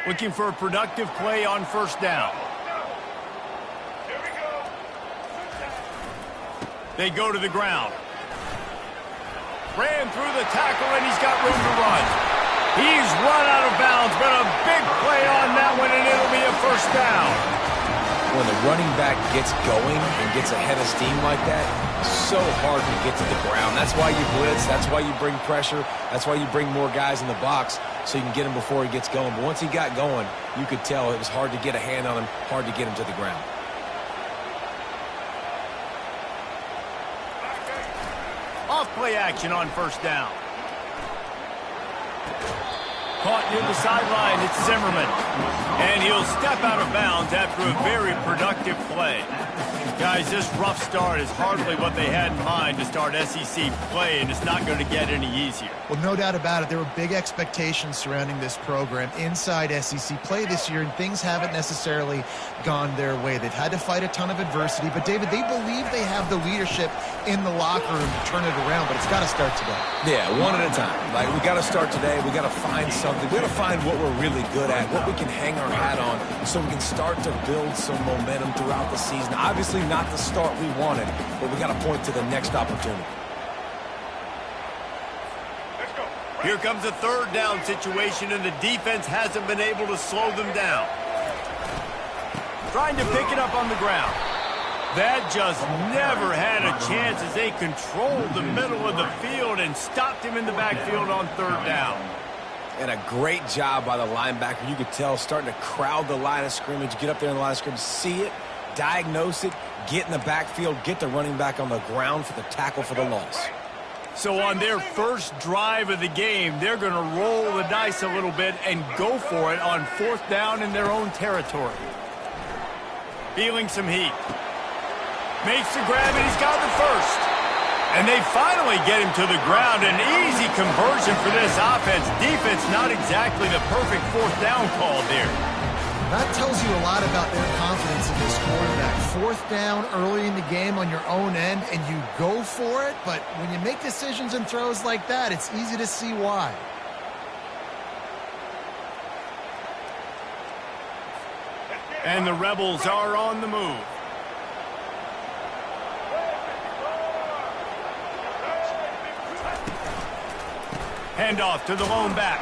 Looking for a productive play on first down. They go to the ground. Ran through the tackle, and he's got room to run. He's run out of bounds, but a big play on that one, and it'll be a first down. When the running back gets going and gets ahead of steam like that, it's so hard to get to the ground. That's why you blitz. That's why you bring pressure. That's why you bring more guys in the box so you can get him before he gets going. But once he got going, you could tell it was hard to get a hand on him, hard to get him to the ground. Off play action on first down. Caught near the sideline, it's Zimmerman. And he'll step out of bounds after a very productive play. Guys, this rough start is hardly what they had in mind to start SEC play, and it's not going to get any easier. Well, no doubt about it. There were big expectations surrounding this program inside SEC play this year, and things haven't necessarily gone their way. They've had to fight a ton of adversity, but, David, they believe they have the leadership in the locker room to turn it around, but it's got to start today. Yeah, one at a time. Like, we got to start today. We got to find something. We got to find what we're really good at, what we can hang our hat on, so we can start to build some momentum throughout the season. Obviously not the start we wanted, but we got to point to the next opportunity. Here comes a third down situation, and the defense hasn't been able to slow them down. Trying to pick it up on the ground. That just never had a chance as they controlled the middle of the field and stopped him in the backfield on third down. And a great job by the linebacker. You could tell starting to crowd the line of scrimmage, get up there in the line of scrimmage, see it, diagnose it, get in the backfield, get the running back on the ground for the tackle for the loss. So on their first drive of the game, they're going to roll the dice a little bit and go for it on fourth down in their own territory. Feeling some heat. Makes the grab, and he's got the first. And they finally get him to the ground. An easy conversion for this offense. Defense, not exactly the perfect fourth down call there. That tells you a lot about their confidence in this quarterback. Fourth down early in the game on your own end, and you go for it. But when you make decisions and throws like that, it's easy to see why. And the Rebels are on the move. Handoff to the lone back.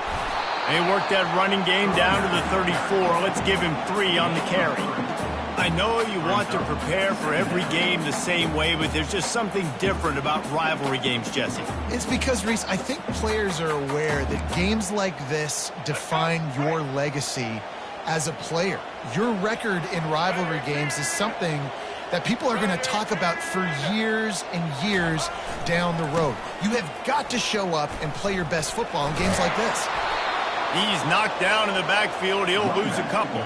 They work that running game down to the 34. Let's give him 3 on the carry. I know you want to prepare for every game the same way, but there's just something different about rivalry games, Jesse. It's because, Reese, I think players are aware that games like this define your legacy as a player. Your record in rivalry games is something that people are going to talk about for years and years down the road. You have got to show up and play your best football in games like this. He's knocked down in the backfield. He'll lose a couple.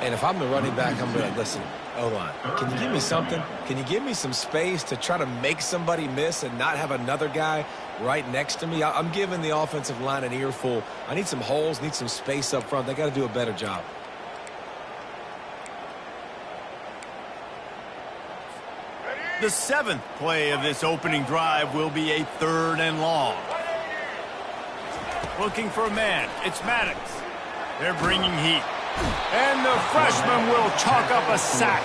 And if I'm the running back, I'm going to listen, O-line, can you give me something? Can you give me some space to try to make somebody miss and not have another guy right next to me? I'm giving the offensive line an earful. I need some holes, need some space up front. They got to do a better job. The 7th play of this opening drive will be a 3rd and long. Looking for a man. It's Madden. They're bringing heat. And the freshman will chalk up a sack.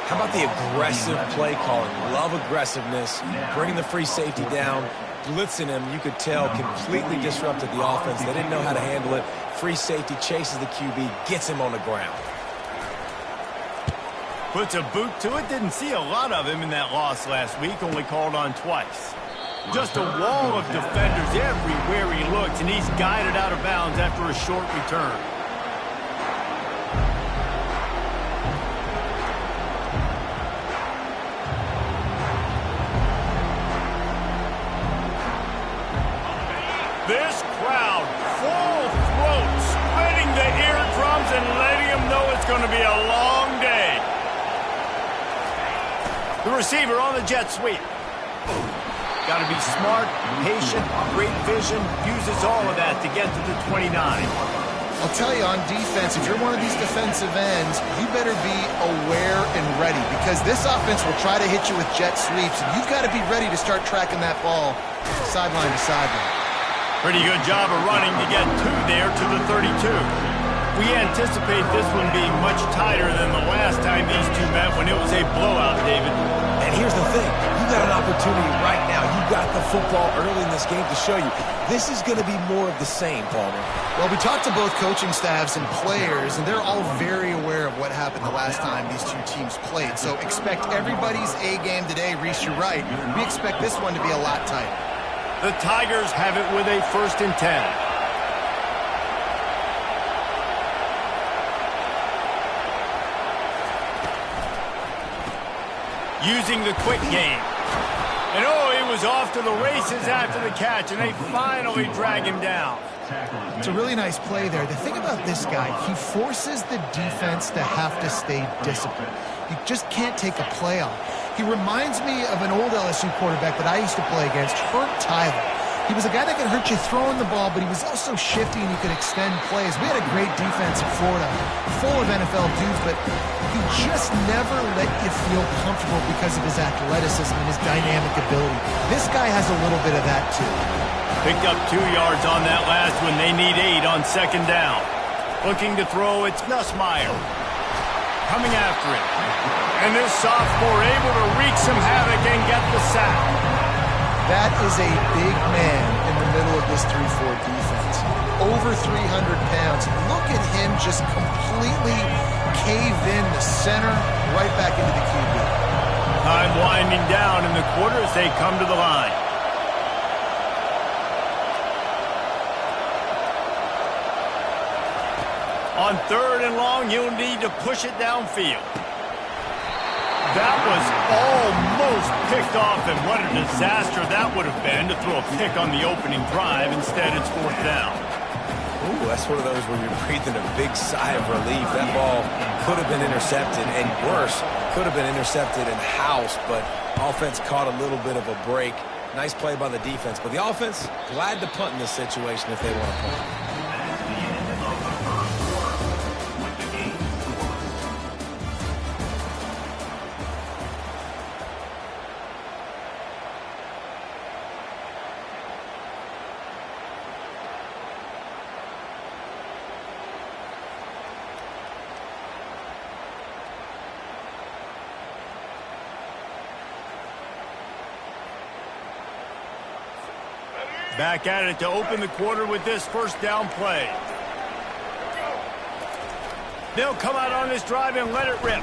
How about the aggressive play calling? Love aggressiveness, bringing the free safety down, blitzing him. You could tell completely disrupted the offense. They didn't know how to handle it. Free safety chases the QB, gets him on the ground. Puts a boot to it. Didn't see a lot of him in that loss last week. Only called on twice. Just a wall of defenders everywhere he looks, and he's guided out of bounds after a short return. This crowd, full throat, splitting the eardrums and letting them know it's going to be a long day. The receiver on the jet sweep. Got to be smart, patient, great vision, uses all of that to get to the 29. I'll tell you, on defense, if you're one of these defensive ends, you better be aware and ready, because this offense will try to hit you with jet sweeps, and you've got to be ready to start tracking that ball sideline to sideline. Pretty good job of running to get 2 there to the 32. We anticipate this one being much tighter than the last time these two met when it was a blowout, David. And here's the thing. You got an opportunity right now. You got the football early in this game to show you. This is going to be more of the same, Palmer. Well, we talked to both coaching staffs and players, and they're all very aware of what happened the last time these two teams played. So expect everybody's A game today. Reese, you're right. We expect this one to be a lot tighter. The Tigers have it with a 1st and 10. Using the quick game. And oh, he was off to the races after the catch, and they finally drag him down. It's a really nice play there. The thing about this guy, he forces the defense to have to stay disciplined. You just can't take a play on. He reminds me of an old LSU quarterback that I used to play against, Herb Tyler. He was a guy that could hurt you throwing the ball, but he was also shifty and he could extend plays. We had a great defense in Florida, full of NFL dudes, but he just never let you feel comfortable because of his athleticism and his dynamic ability. This guy has a little bit of that too. Picked up 2 yards on that last one. They need 8 on 2nd down. Looking to throw, it's Nussmeier. Coming after it. And this sophomore able to wreak some havoc and get the sack. That is a big man in the middle of this 3-4 defense. Over 300 pounds. Look at him just completely cave in the center, right back into the QB. Time winding down in the quarter as they come to the line. On 3rd and long, you'll need to push it downfield. That was almost picked off, and what a disaster that would have been to throw a pick on the opening drive. Instead, it's 4th down. Ooh, that's one of those where you're breathing a big sigh of relief. That ball could have been intercepted, and worse, could have been intercepted and housed, but offense caught a little bit of a break. Nice play by the defense, but the offense, glad to punt in this situation if they want to punt. Back at it to open the quarter with this 1st down play. They'll come out on this drive and let it rip.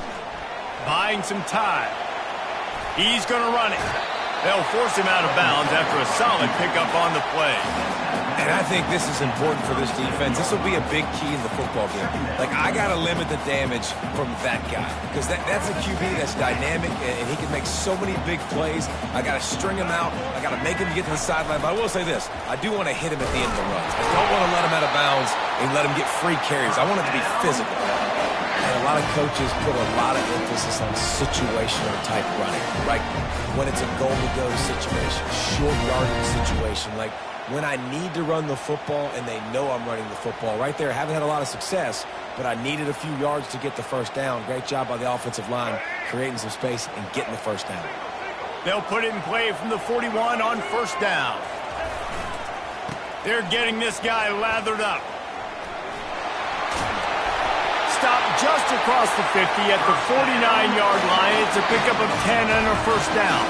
Buying some time. He's going to run it. They'll force him out of bounds after a solid pickup on the play. And I think this is important for this defense. This will be a big key in the football game. Like, I got to limit the damage from that guy because that's a QB that's dynamic, and he can make so many big plays. I got to string him out. I got to make him get to the sideline. But I will say this. I do want to hit him at the end of the runs. I don't want to let him out of bounds and let him get free carries. I want it to be physical. And a lot of coaches put a lot of emphasis on situational type running, right? When it's a goal-to-go situation, short yardage situation, like when I need to run the football and they know I'm running the football. Right there, haven't had a lot of success, but I needed a few yards to get the 1st down. Great job by the offensive line, creating some space and getting the 1st down. They'll put it in play from the 41 on 1st down. They're getting this guy lathered up. Stop just across the 50 at the 49-yard line. It's a pickup of 10 and a 1st down.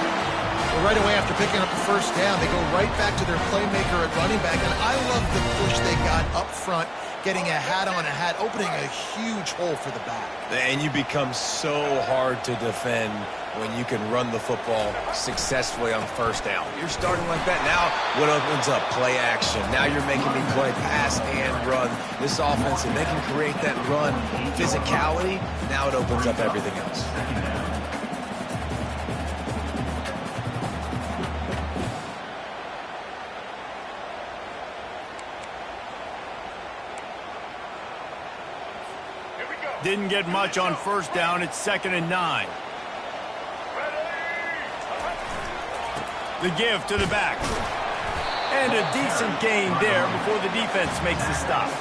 Well, right away after picking up the 1st down, they go right back to their playmaker at running back. And I love the push they got up front, getting a hat on a hat, opening a huge hole for the back. And you become so hard to defend when you can run the football successfully on 1st down. You're starting like that. Now, what opens up? Play action. Now you're making me play pass and run. This offense, and they can create that run physicality. Now it opens up everything else. Didn't get much on 1st down. It's 2nd and 9. The give to the back. And a decent gain there before the defense makes the stop.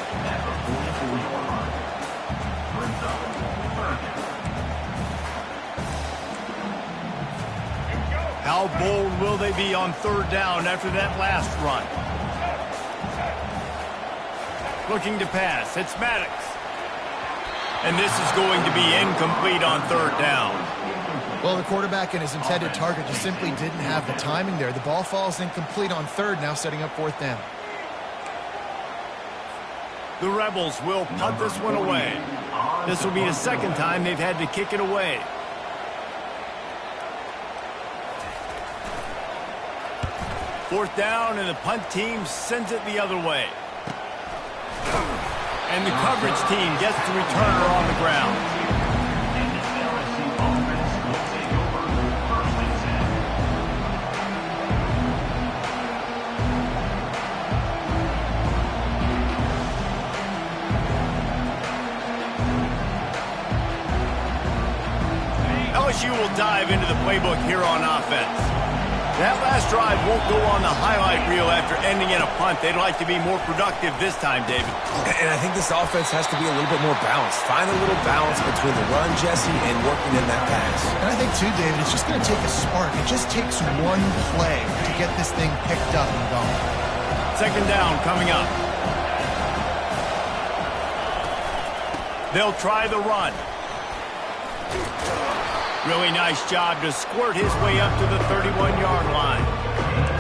How bold will they be on 3rd down after that last run? Looking to pass. It's Maddox. And this is going to be incomplete on third down. Well, the quarterback and his intended target just simply didn't have the timing there. The ball falls incomplete on third, now setting up fourth down. The Rebels will punt this one away. This will be the second time they've had to kick it away. Fourth down, and the punt team sends it the other way. And the coverage team gets the returner on the ground. LSU will dive into the playbook here on offense. That last drive won't go on the highlight reel after ending in a punt. They'd like to be more productive this time, David. And I think this offense has to be a little bit more balanced. Find a little balance between the run, Jesse, and working in that pass. And I think, too, David, it's just going to take a spark. It just takes one play to get this thing picked up and going. Second down coming up. They'll try the run. Really nice job to squirt his way up to the 31-yard line.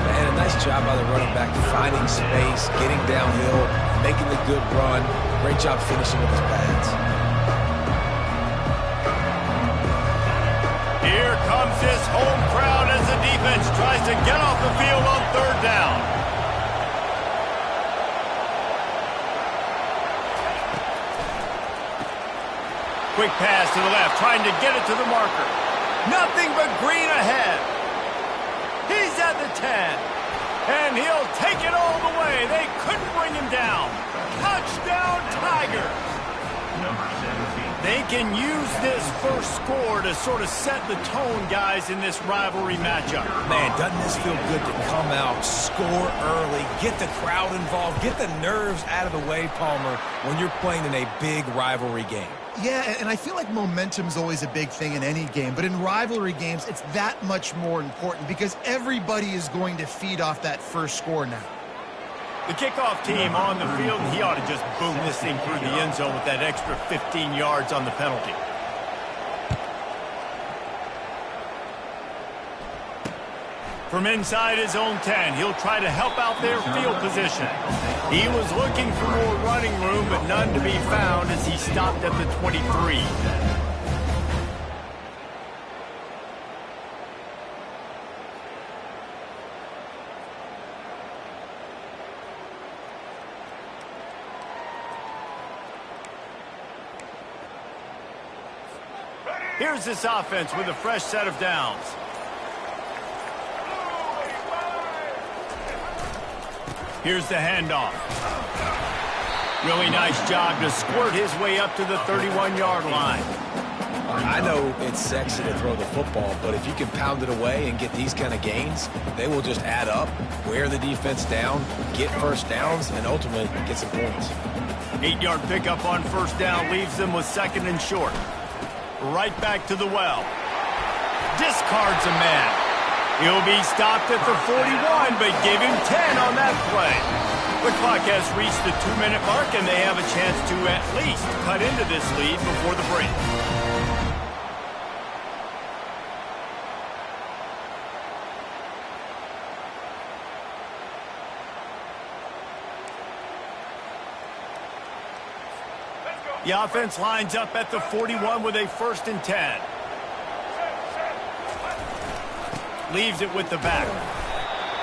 Man, a nice job by the running back, finding space, getting downhill, making the good run. Great job finishing with his pads. Here comes this home crowd as the defense tries to get off the field on third down. Quick pass to the left, trying to get it to the marker. Nothing but green ahead. He's at the 10. And he'll take it all the way. They couldn't bring him down. Touchdown, Tigers. They can use this first score to sort of set the tone, guys, in this rivalry matchup. Man, doesn't this feel good to come out, score early, get the crowd involved, get the nerves out of the way, Palmer, when you're playing in a big rivalry game? Yeah, and I feel like momentum's always a big thing in any game, but in rivalry games, it's that much more important because everybody is going to feed off that first score now. The kickoff team on the field, and he ought to just boom this thing through the end zone with that extra 15 yards on the penalty. From inside his own 10, he'll try to help out their field position. He was looking for more running room, but none to be found as he stopped at the 23. Here's this offense with a fresh set of downs. Here's the handoff. Really nice job to squirt his way up to the 31-yard line. I know it's sexy to throw the football, but if you can pound it away and get these kind of gains, they will just add up, wear the defense down, get first downs, and ultimately get some points. 8-yard pickup on first down leaves them with second and short. Right back to the well. Discards a man. He'll be stopped at the 41, but give him 10 on that play. The clock has reached the 2-minute mark, and they have a chance to at least cut into this lead before the break. The offense lines up at the 41 with a 1st and 10. Leaves it with the back.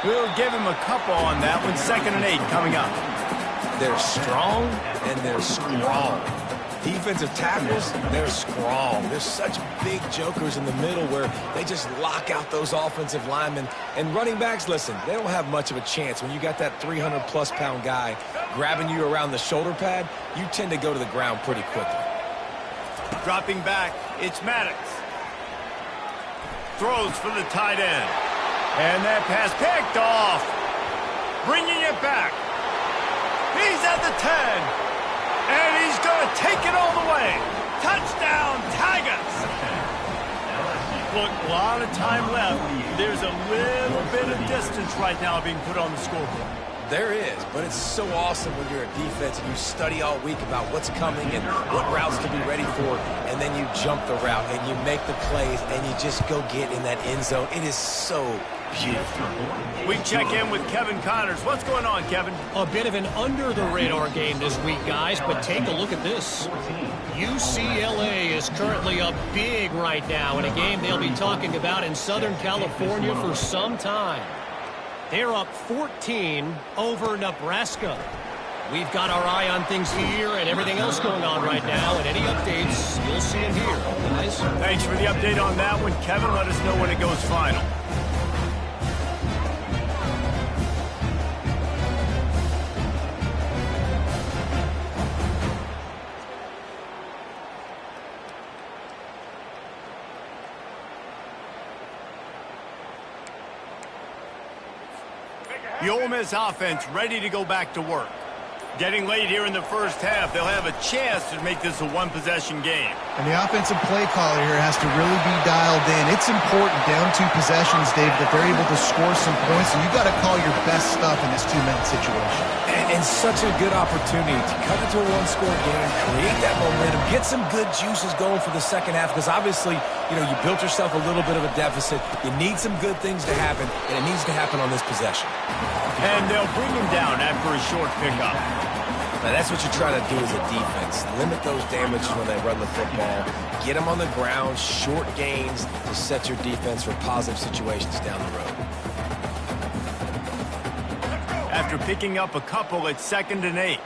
We'll give him a couple on that one. 2nd and 8 coming up. They're strong and they're strong. Defensive tackles, they're strong. There's such big jokers in the middle where they just lock out those offensive linemen. And running backs, listen, they don't have much of a chance. When you got that 300-plus pound guy grabbing you around the shoulder pad, you tend to go to the ground pretty quickly. Dropping back, it's Maddox. Throws for the tight end. And that pass picked off. Bringing it back. He's at the 10. And he's going to take it all the way. Touchdown, Tigers. Look, a lot of time left. There's a little bit of distance right now being put on the scoreboard. There is, but it's so awesome when you're a defense and you study all week about what's coming and what routes to be ready for, and then you jump the route and you make the plays and you just go get in that end zone. It is so beautiful. We check in with Kevin Connors. What's going on, Kevin? A bit of an under-the-radar game this week, guys, but take a look at this. UCLA is currently up big right now in a game they'll be talking about in Southern California for some time. They're up 14 over Nebraska. We've got our eye on things here and everything else going on right now, and any updates, you'll see them here, guys. Thanks for the update on that one, Kevin. Let us know when it goes final. The Ole Miss offense ready to go back to work. Getting late here in the first half, they'll have a chance to make this a one-possession game. And the offensive play caller here has to really be dialed in. It's important down 2 possessions, Dave, that they're able to score some points. So you got to call your best stuff in this 2-minute situation. And such a good opportunity to cut into a one-score game, create that momentum, get some good juices going for the second half, because obviously, you built yourself a little bit of a deficit. You need some good things to happen, and it needs to happen on this possession. And they'll bring him down after a short pickup. Now, that's what you try to do as a defense. Limit those damages when they run the football. Get them on the ground, short gains to set your defense for positive situations down the road. After picking up a couple, it's 2nd and 8.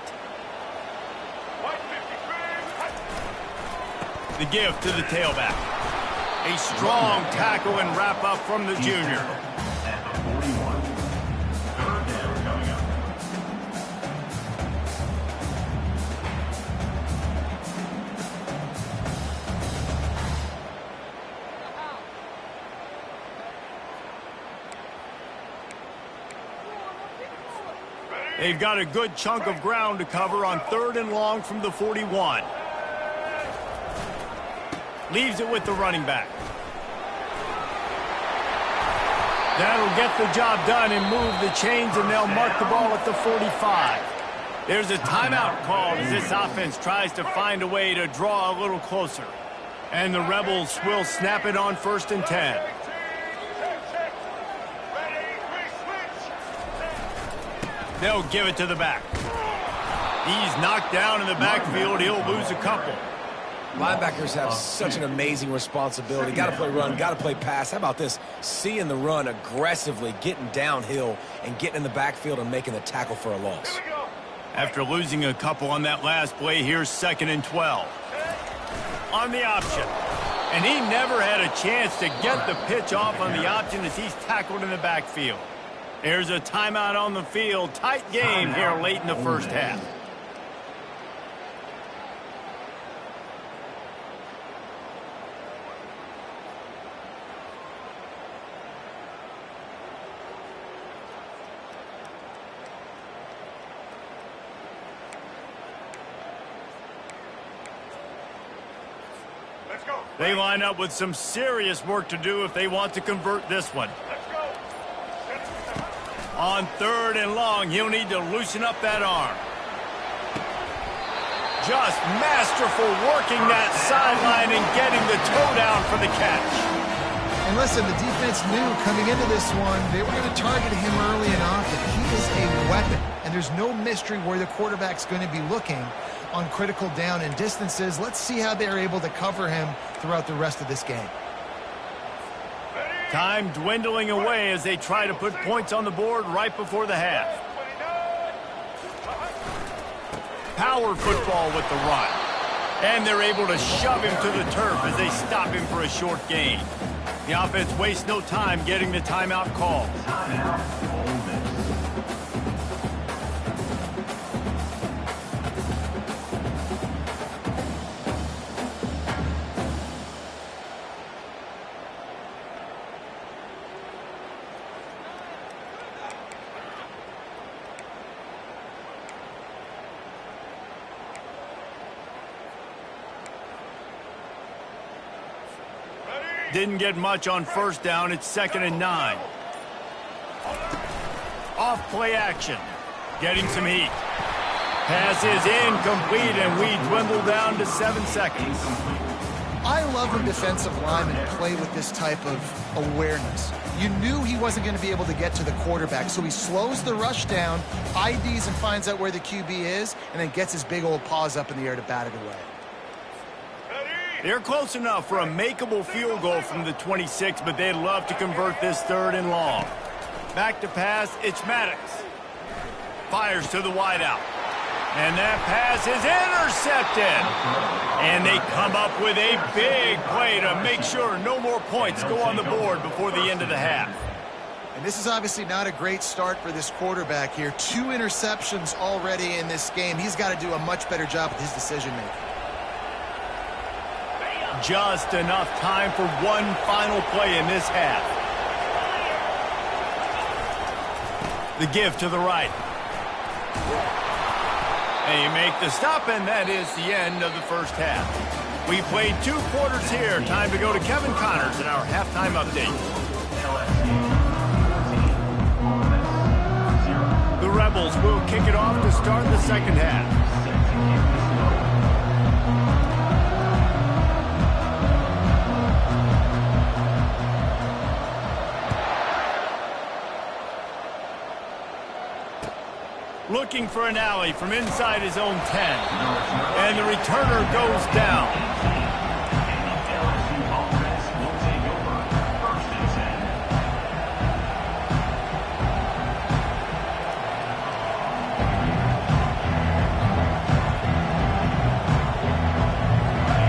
The give to the tailback. A strong tackle and wrap up from the junior. They've got a good chunk of ground to cover on 3rd and long from the 41. Leaves it with the running back. That'll get the job done and move the chains, and they'll mark the ball at the 45. There's a timeout called as this offense tries to find a way to draw a little closer. And the Rebels will snap it on 1st and 10. They'll give it to the back. He's knocked down in the backfield. He'll lose a couple. Linebackers have such an amazing responsibility. Got to play run, got to play pass. How about this? Seeing the run aggressively, getting downhill, and getting in the backfield and making the tackle for a loss. After losing a couple on that last play, here's 2nd and 12. On the option. And he never had a chance to get the pitch off on the option as he's tackled in the backfield. There's a timeout on the field. Tight game here late in the first half. They line up with some serious work to do if they want to convert this one. On 3rd and long, he'll need to loosen up that arm. Just masterful working that sideline and getting the toe down for the catch. And listen, the defense knew coming into this one, they were going to target him early and often. He is a weapon, and there's no mystery where the quarterback's going to be looking on critical down and distances. Let's see how they're able to cover him throughout the rest of this game. Time dwindling away as they try to put points on the board right before the half. Power football with the run. And they're able to shove him to the turf as they stop him for a short gain. The offense wastes no time getting the timeout called. Didn't get much on 1st down. It's 2nd and 9. Off play action. Getting some heat. Pass is incomplete, and we dwindle down to 7 seconds. I love when defensive linemen play with this type of awareness. You knew he wasn't going to be able to get to the quarterback, so he slows the rush down, IDs and finds out where the QB is, and then gets his big old paws up in the air to bat it away. They're close enough for a makeable field goal from the 26, but they'd love to convert this 3rd and long. Back to pass, it's Maddox. Fires to the wideout. And that pass is intercepted. And they come up with a big play to make sure no more points go on the board before the end of the half. And this is obviously not a great start for this quarterback here. 2 interceptions already in this game. He's got to do a much better job with his decision-making. Just enough time for one final play in this half. The give to the right. And you make the stop, and that is the end of the first half. We played 2 quarters here. Time to go to Kevin Connors in our halftime update. The Rebels will kick it off to start the second half. Looking for an alley from inside his own 10. And the returner goes down.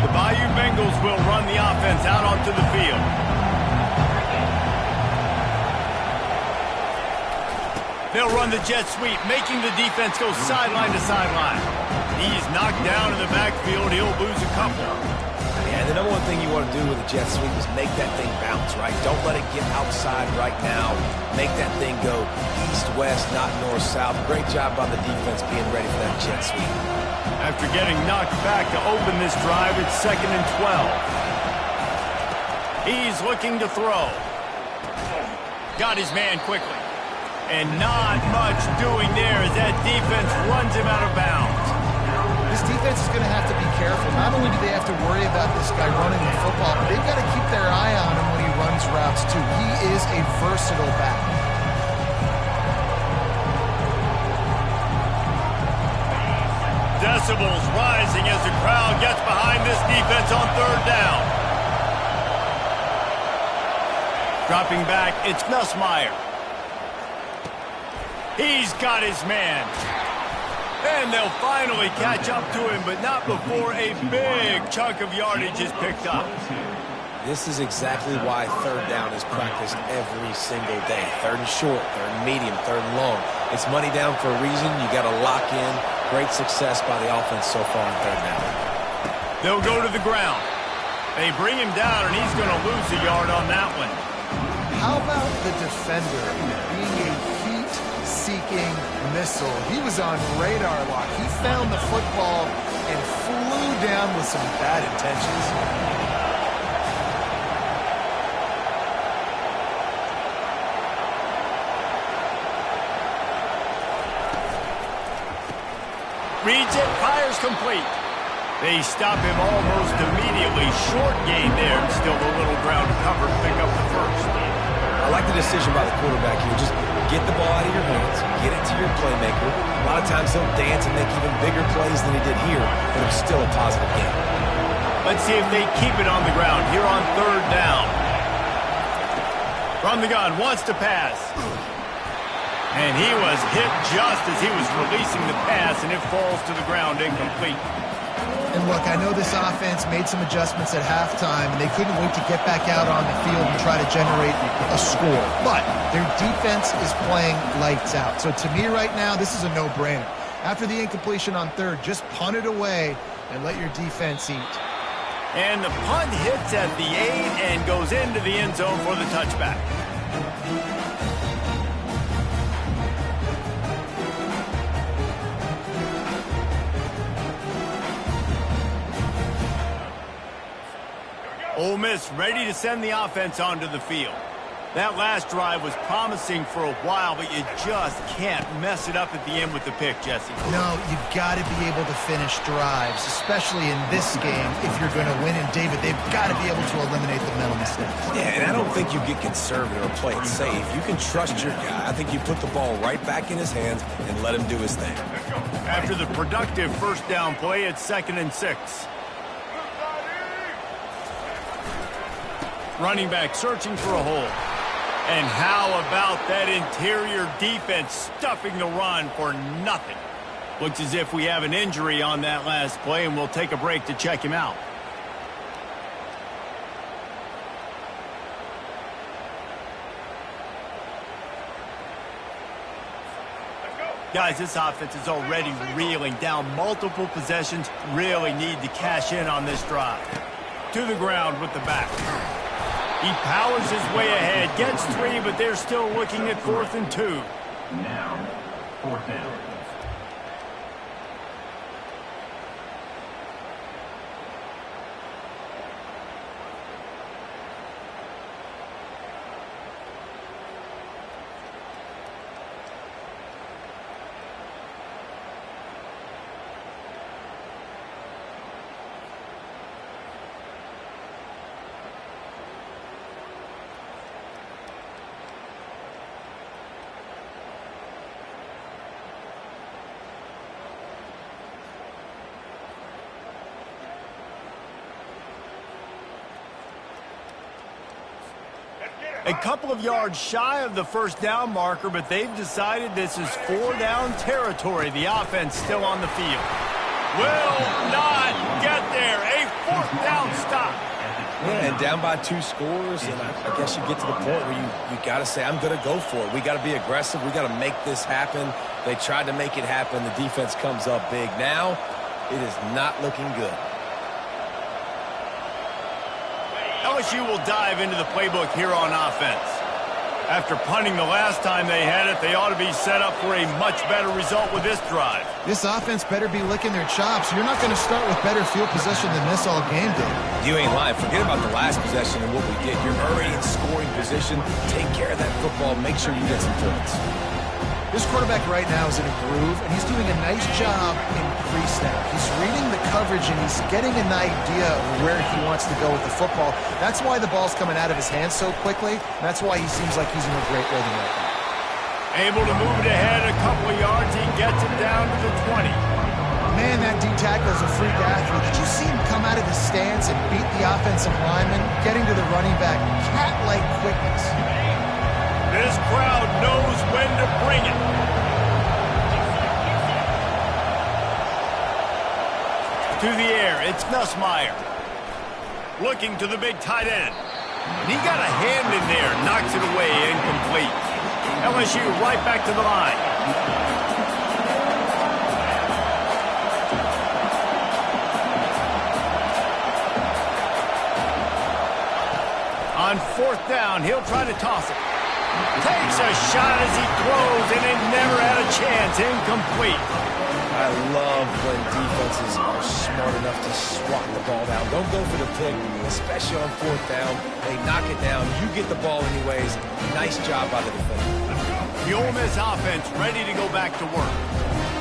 The Bayou Bengals will run the offense out onto the field. They'll run the jet sweep, making the defense go sideline to sideline. He's knocked down in the backfield. He'll lose a couple. Yeah, the number one thing you want to do with a jet sweep is make that thing bounce, right? Don't let it get outside right now. Make that thing go east-west, not north-south. Great job by the defense being ready for that jet sweep. After getting knocked back to open this drive, it's 2nd and 12. He's looking to throw. Got his man quickly. And not much doing there as that defense runs him out of bounds. This defense is going to have to be careful. Not only do they have to worry about this guy running the football, but they've got to keep their eye on him when he runs routes too. He is a versatile back. Decibels rising as the crowd gets behind this defense on 3rd down. Dropping back, it's Nussmeier. He's got his man. And they'll finally catch up to him, but not before a big chunk of yardage is picked up. This is exactly why 3rd down is practiced every single day. 3rd and short, 3rd and medium, 3rd and long. It's money down for a reason. You got to lock in. Great success by the offense so far on 3rd down. They'll go to the ground. They bring him down, and he's going to lose a yard on that one. How about the defender being a heat-seeking missile? He was on radar lock. He found the football and flew down with some bad intentions. Reads it, fires complete. They stop him almost immediately. Short gain there, and still a little ground to cover to pick up the first. I like the decision by the quarterback here. Just get the ball out of your hands, get it to your playmaker. A lot of times he'll dance and make even bigger plays than he did here, but it's still a positive game. Let's see if they keep it on the ground here on 3rd down. From the gun, wants to pass. And he was hit just as he was releasing the pass, and it falls to the ground incomplete. And look, I know this offense made some adjustments at halftime, and they couldn't wait to get back out on the field and try to generate a score. But their defense is playing lights out. So to me right now, this is a no-brainer. After the incompletion on 3rd, just punt it away and let your defense eat. And the punt hits at the 8 and goes into the end zone for the touchback. Ole Miss ready to send the offense onto the field. That last drive was promising for a while, but you just can't mess it up at the end with the pick, Jesse. No, you've got to be able to finish drives, especially in this game if you're going to win. And, David, they've got to be able to eliminate the mental mistakes. Yeah, and I don't think you get conservative or play it safe. You can trust your guy. I think you put the ball right back in his hands and let him do his thing. After the productive first down play, it's 2nd and 6. Running back searching for a hole. And how about that interior defense stuffing the run for nothing? Looks as if we have an injury on that last play, and we'll take a break to check him out. Guys, this offense is already reeling down multiple possessions. Really need to cash in on this drive. To the ground with the back. He powers his way ahead, gets 3, but they're still looking at 4th and 2. Now, 4th down. A couple of yards shy of the first down marker, but they've decided this is 4-down territory. The offense still on the field. Will not get there. A 4th down stop. Yeah, and down by 2 scores, and I guess you get to the point where you got to say, I'm going to go for it. We got to be aggressive. We got to make this happen. They tried to make it happen. The defense comes up big. Now, it is not looking good. LSU will dive into the playbook here on offense. After punting the last time they had it, they ought to be set up for a much better result with this drive. This offense better be licking their chops. You're not going to start with better field possession than this all game, Dave. You ain't lying. Forget about the last possession and what we did. You're already in scoring position. Take care of that football. Make sure you get some points. This quarterback right now is in a groove, and he's doing a nice job in pre-snap. He's reading the coverage, and he's getting an idea of where he wants to go with the football. That's why the ball's coming out of his hands so quickly. That's why he seems like he's in a great rhythm right now. Able to move it ahead a couple of yards. He gets it down to the 20. Man, that D-tackle is a freak athlete. Did you see him come out of the stance and beat the offensive lineman, getting to the running back? Cat-like quickness. This crowd knows when to bring it. To the air, it's Nussmeier. Looking to the big tight end. And he got a hand in there, knocks it away, incomplete. LSU right back to the line. On 4th down, he'll try to toss it. Takes a shot as he throws, and it never had a chance. Incomplete. I love when defenses are smart enough to swat the ball down. Don't go for the pick, especially on 4th down. They knock it down. You get the ball anyways. Nice job by the defender. The Ole Miss offense ready to go back to work.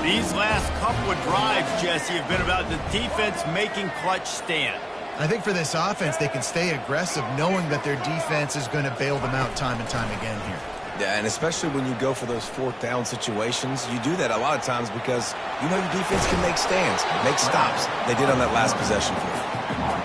These last couple of drives, Jesse, have been about the defense making clutch stand. I think for this offense, they can stay aggressive knowing that their defense is going to bail them out time and time again here. Yeah, and especially when you go for those 4th down situations, you do that a lot of times because you know your defense can make stands, make stops. They did on that last possession for you.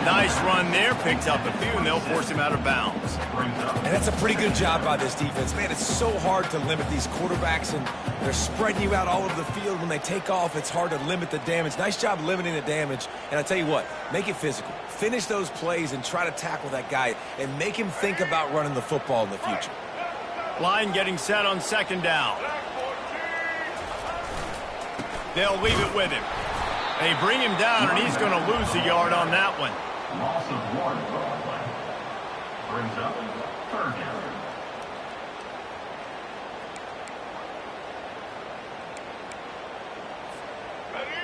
Nice run there, picks up a few, and they'll force him out of bounds. And that's a pretty good job by this defense. Man, it's so hard to limit these quarterbacks, and they're spreading you out all over the field. When they take off, it's hard to limit the damage. Nice job limiting the damage. And I tell you what, make it physical. Finish those plays and try to tackle that guy and make him think about running the football in the future. Line getting set on 2nd down. They'll leave it with him. They bring him down, and he's going to lose a yard on that one. Loss of 1 brings up 3rd down.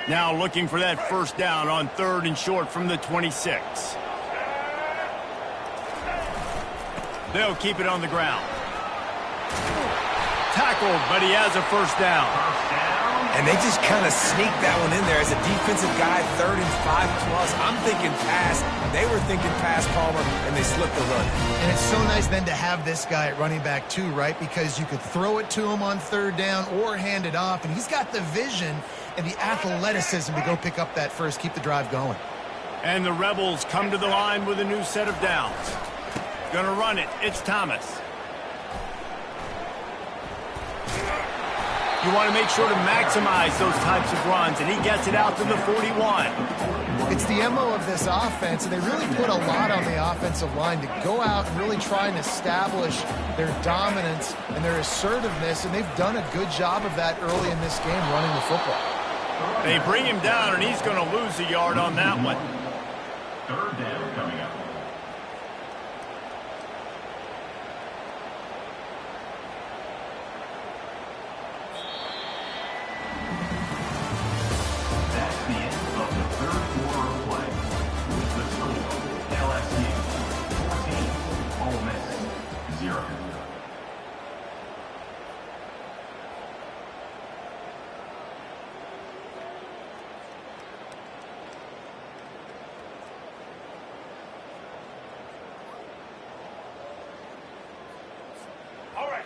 Now looking for that 1st down on 3rd and short from the 26. They'll keep it on the ground. Tackled, but he has a first down. And they just kind of sneaked that one in there. As a defensive guy, 3rd and 5+. I'm thinking pass. They were thinking pass, Palmer, and they slipped the run. And it's so nice then to have this guy at running back too, right? Because you could throw it to him on 3rd down or hand it off, and he's got the vision and the athleticism to go pick up that first, keep the drive going. And the Rebels come to the line with a new set of downs. Gonna run it. It's Thomas. You want to make sure to maximize those types of runs, and he gets it out to the 41. It's the MO of this offense, and they really put a lot on the offensive line to go out and really try and establish their dominance and their assertiveness, and they've done a good job of that early in this game running the football. They bring him down, and he's going to lose a yard on that one. 3rd down coming up. That's the end of the 3rd quarter of play. The score, LSU 14, Ole Miss 0.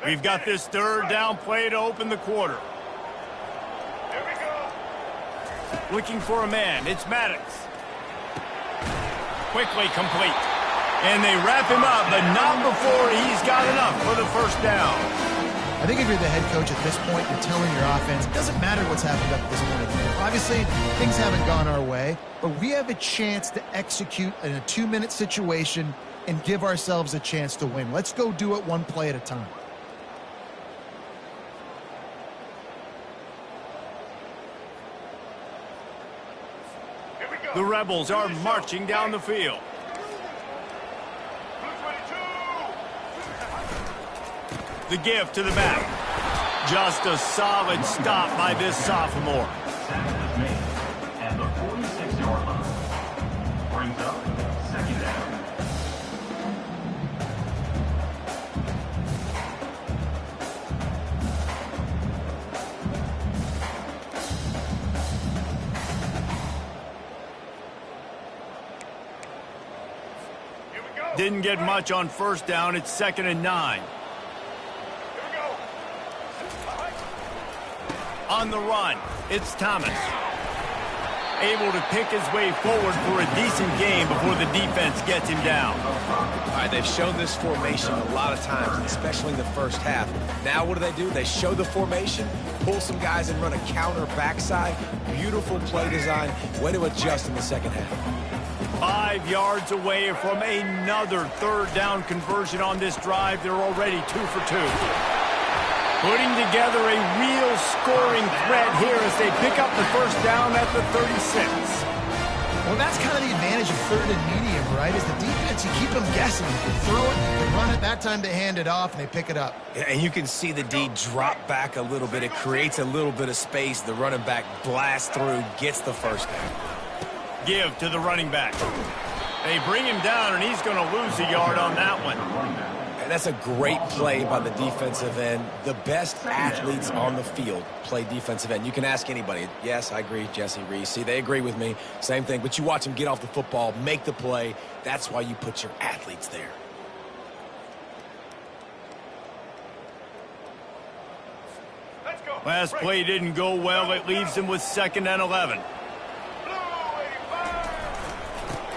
We've got this 3rd down play to open the quarter. Here we go. Looking for a man. It's Maddox. Quickly complete. And they wrap him up, but not before he's got enough for the first down. I think if you're the head coach at this point, you're telling your offense, it doesn't matter what's happened up to this point in the game. Obviously, things haven't gone our way, but we have a chance to execute in a 2-minute situation and give ourselves a chance to win. Let's go do it one play at a time. The Rebels are marching down the field. The give to the back. Just a solid stop by this sophomore. Sack was made at the 46-yard line. Brings up 2nd down. Didn't get much on 1st down. It's 2nd and 9. On the run, it's Thomas. Able to pick his way forward for a decent game before the defense gets him down. All right, they've shown this formation a lot of times, especially in the first half. Now what do? They show the formation, pull some guys and run a counter backside. Beautiful play design. Way to adjust in the second half. 5 yards away from another 3rd down conversion on this drive. They're already 2 for 2. Putting together a real scoring threat here as they pick up the first down at the 36. Well, that's kind of the advantage of 3rd and medium, right? Is the defense, you keep them guessing. You can throw it, you can run it. That time they hand it off, and they pick it up. And you can see the D drop back a little bit. It creates a little bit of space. The running back blasts through, gets the first down. Give to the running back. They bring him down, and he's going to lose a yard on that one. And that's a great play by the defensive end. The best athletes on the field play defensive end. You can ask anybody. Yes, I agree, Jesse Reese. See, they agree with me. Same thing. But you watch them get off the football, make the play. That's why you put your athletes there. Last play didn't go well. It leaves them with 2nd and 11.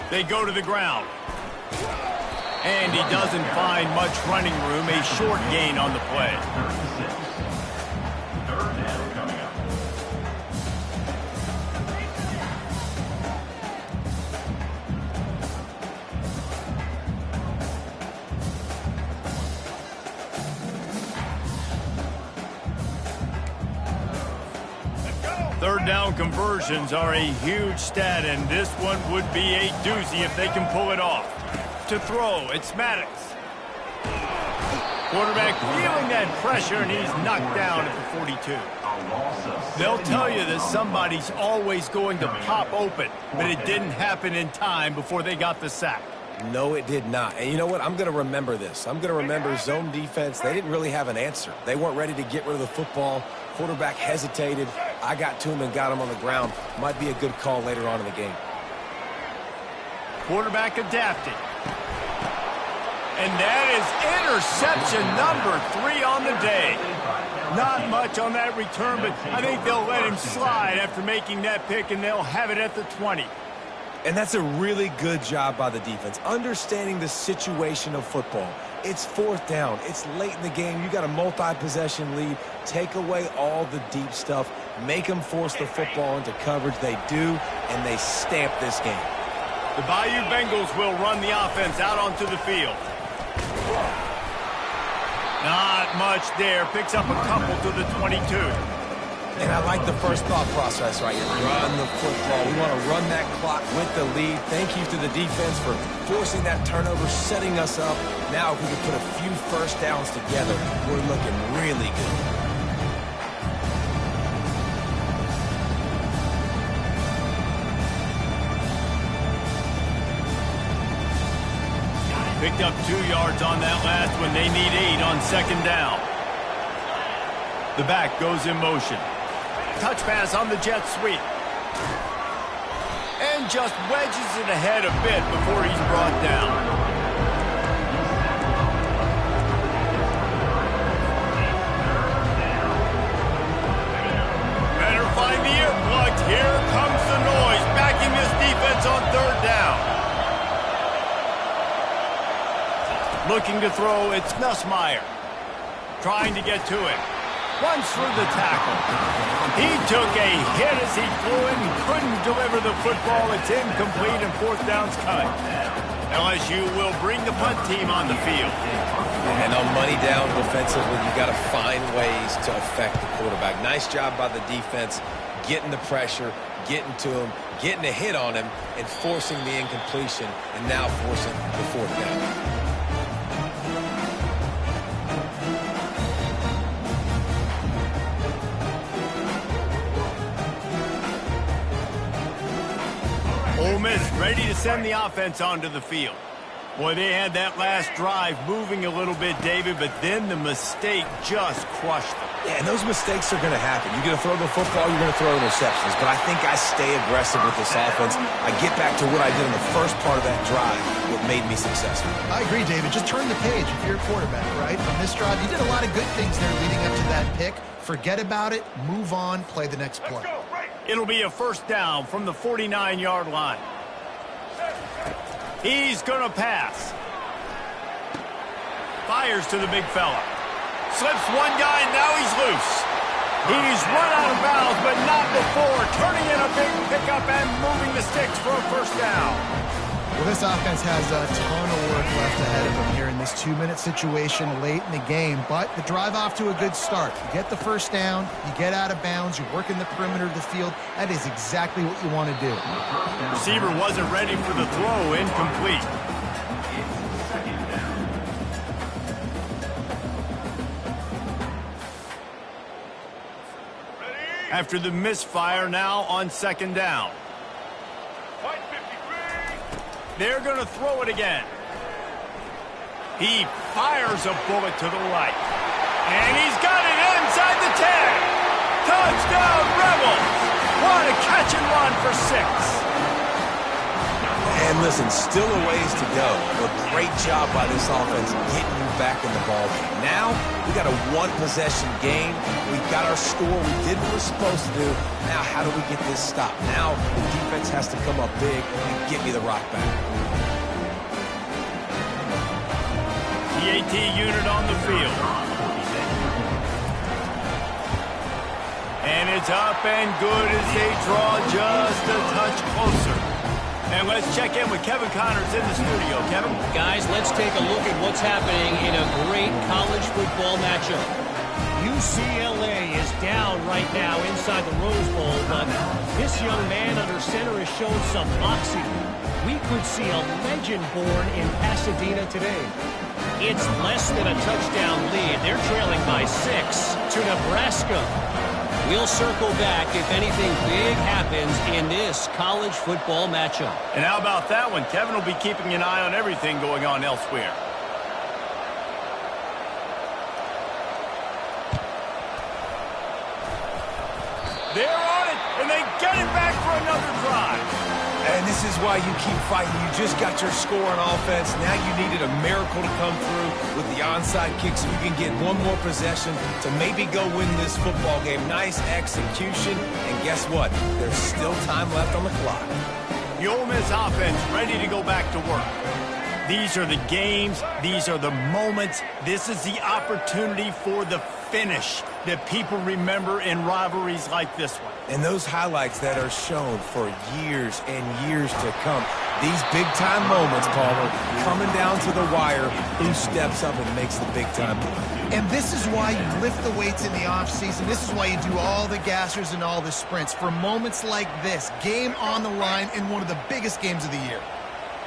They go to the ground. And he doesn't find much running room. A short gain on the play. 36. 3rd down coming up. Third down conversions are a huge stat, and this one would be a doozy if they can pull it off. To throw, it's Maddox. Quarterback feeling that pressure, and he's knocked down at the 42. They'll tell you that somebody's always going to pop open, but it didn't happen in time before they got the sack. No, it did not. And you know what? I'm going to remember this. I'm going to remember zone defense. They didn't really have an answer. They weren't ready to get rid of the football. Quarterback hesitated. I got to him and got him on the ground. Might be a good call later on in the game. Quarterback adapted. And that is interception number 3 on the day. Not much on that return, but I think they'll let him slide after making that pick, and they'll have it at the 20. And that's a really good job by the defense, understanding the situation of football. It's 4th down. It's late in the game. You got a multi-possession lead. Take away all the deep stuff. Make them force the football into coverage. They do, and they stamp this game. The Bayou Bengals will run the offense out onto the field. Not much there. Picks up a couple to the 22. And I like the first thought process right here. Run the football. We want to run that clock with the lead. Thank you to the defense for forcing that turnover, setting us up. Now, if we can put a few first downs together, we're looking really good. Picked up 2 yards on that last one. They need 8 on 2nd down. The back goes in motion. Touch pass on the jet sweep. And just wedges it ahead a bit before he's brought down. Better find the earplugs. Here comes the noise, backing this defense on 3rd down. Looking to throw, it's Nussmeier. Trying to get to it. Runs through the tackle. He took a hit as he flew it and couldn't deliver the football. It's incomplete and 4th down's cut. LSU will bring the punt team on the field. And on money down defensively, you got to find ways to affect the quarterback. Nice job by the defense, getting the pressure, getting to him, getting a hit on him, and forcing the incompletion, and now forcing the 4th down. Ole Miss ready to send the offense onto the field. Boy, they had that last drive moving a little bit, David, but then the mistake just crushed them. Yeah, and those mistakes are going to happen. You're going to throw the football, you're going to throw interceptions. But I think I stay aggressive with this offense. I get back to what I did in the first part of that drive, what made me successful. I agree, David. Just turn the page if you're a quarterback, right? On this drive, you did a lot of good things there leading up to that pick. Forget about it, move on, play the next play. It'll be a 1st down from the 49-yard line. He's going to pass. Fires to the big fella. Slips one guy, and now he's loose. He's run out of bounds, but not before. Turning in a big pickup and moving the sticks for a 1st down. Well, this offense has a ton of work left ahead of them here in this 2-minute situation late in the game, but the drive off to a good start. You get the 1st down, you get out of bounds, you work in the perimeter of the field. That is exactly what you want to do. Receiver wasn't ready for the throw, incomplete. After the misfire, now on 2nd down. They're going to throw it again. He fires a bullet to the right. And he's got it inside the 10. Touchdown, Rebels. What a catch and run for 6. And listen, still a ways to go. But great job by this offense getting you back in the ball game. Now, we got a 1-possession game. We got our score. We did what we're supposed to do. Now, how do we get this stopped? Now, the defense has to come up big and get me the rock back. The AT unit on the field. And it's up and good as they draw just a touch closer. And let's check in with Kevin Connors in the studio. Kevin? Guys, let's take a look at what's happening in a great college football matchup. UCLA is down right now inside the Rose Bowl, but this young man under center has shown some moxie. We could see a legend born in Pasadena today. It's less than a touchdown lead. They're trailing by 6 to Nebraska. We'll circle back if anything big happens in this college football matchup. And how about that one? Kevin will be keeping an eye on everything going on elsewhere. They're on it, and they get it back for another drive. And this is why you keep fighting. You just got your score on offense. Now you needed a miracle to come through with the onside kick so you can get one more possession to maybe go win this football game. Nice execution. And guess what? There's still time left on the clock. The Ole Miss offense ready to go back to work. These are the games. These are the moments. This is the opportunity for the finish that people remember in rivalries like this one. And those highlights that are shown for years and years to come. These big-time moments, Palmer, coming down to the wire, who steps up and makes the big-time play. And this is why you lift the weights in the offseason. This is why you do all the gassers and all the sprints. For moments like this, game on the line in one of the biggest games of the year.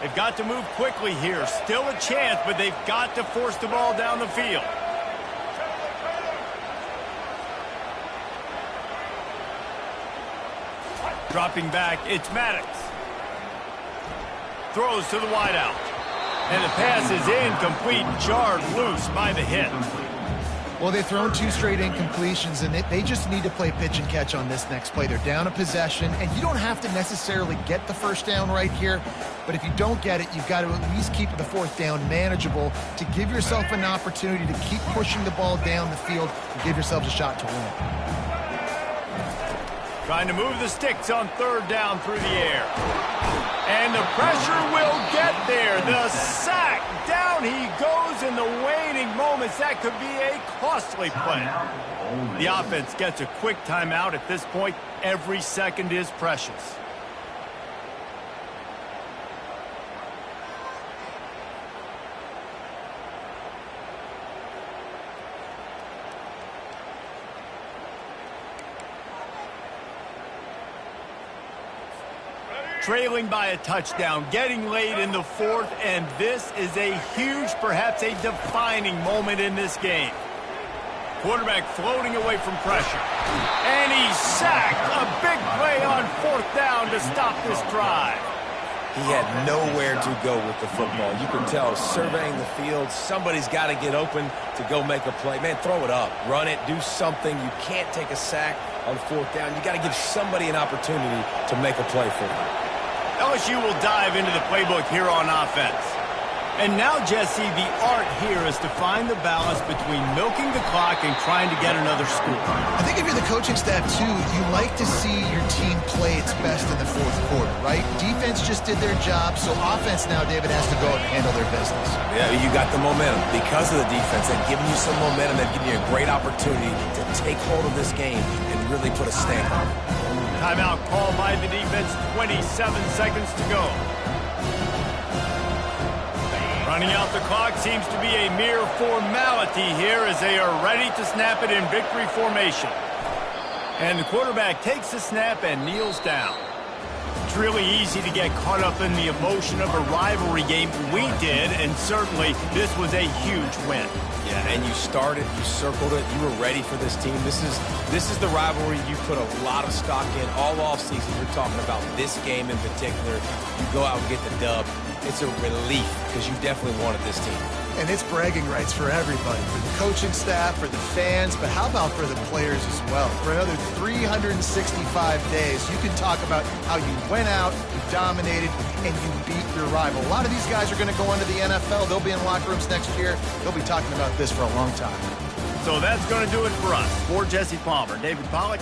They've got to move quickly here. Still a chance, but they've got to force the ball down the field. Dropping back, it's Maddox. Throws to the wideout. And the pass is incomplete, jarred loose by the hit. Well, they've thrown 2 straight incompletions, and they just need to play pitch and catch on this next play. They're down a possession, and you don't have to necessarily get the first down right here, but if you don't get it, you've got to at least keep the 4th down manageable to give yourself an opportunity to keep pushing the ball down the field and give yourselves a shot to win. Trying to move the sticks on 3rd down through the air. And the pressure will get there. The sack. Down he goes in the waning moments. That could be a costly play. The offense gets a quick timeout at this point. Every second is precious. Trailing by a touchdown, getting late in the 4th, and this is a huge, perhaps a defining moment in this game. Quarterback floating away from pressure. And he's sacked. A big play on 4th down to stop this drive. He had nowhere to go with the football. You can tell, surveying the field, somebody's got to get open to go make a play. Man, throw it up, run it, do something. You can't take a sack on 4th down. You got to give somebody an opportunity to make a play for you. LSU will dive into the playbook here on offense. And now, Jesse, the art here is to find the balance between milking the clock and trying to get another score. I think if you're the coaching staff, too, you like to see your team play its best in the 4th quarter, right? Defense just did their job, so offense now, David, has to go out and handle their business. Yeah, you got the momentum. Because of the defense, they've given you some momentum. They've given you a great opportunity to take hold of this game and really put a stamp on it. Timeout called by the defense, 27 seconds to go. Running out the clock seems to be a mere formality here as they are ready to snap it in victory formation. And the quarterback takes the snap and kneels down. It's really easy to get caught up in the emotion of a rivalry game. We did, and certainly this was a huge win. Yeah, and you started, you circled it, you were ready for this team. This is the rivalry you put a lot of stock in all offseason. You're talking about this game in particular. You go out and get the dub. It's a relief because you definitely wanted this team. And it's bragging rights for everybody, for the coaching staff, for the fans, but how about for the players as well? For another 365 days, you can talk about how you went out, you dominated, and you beat your rival. A lot of these guys are going to go into the NFL. They'll be in locker rooms next year. They'll be talking about this for a long time. So that's going to do it for us. For Jesse Palmer, David Pollack,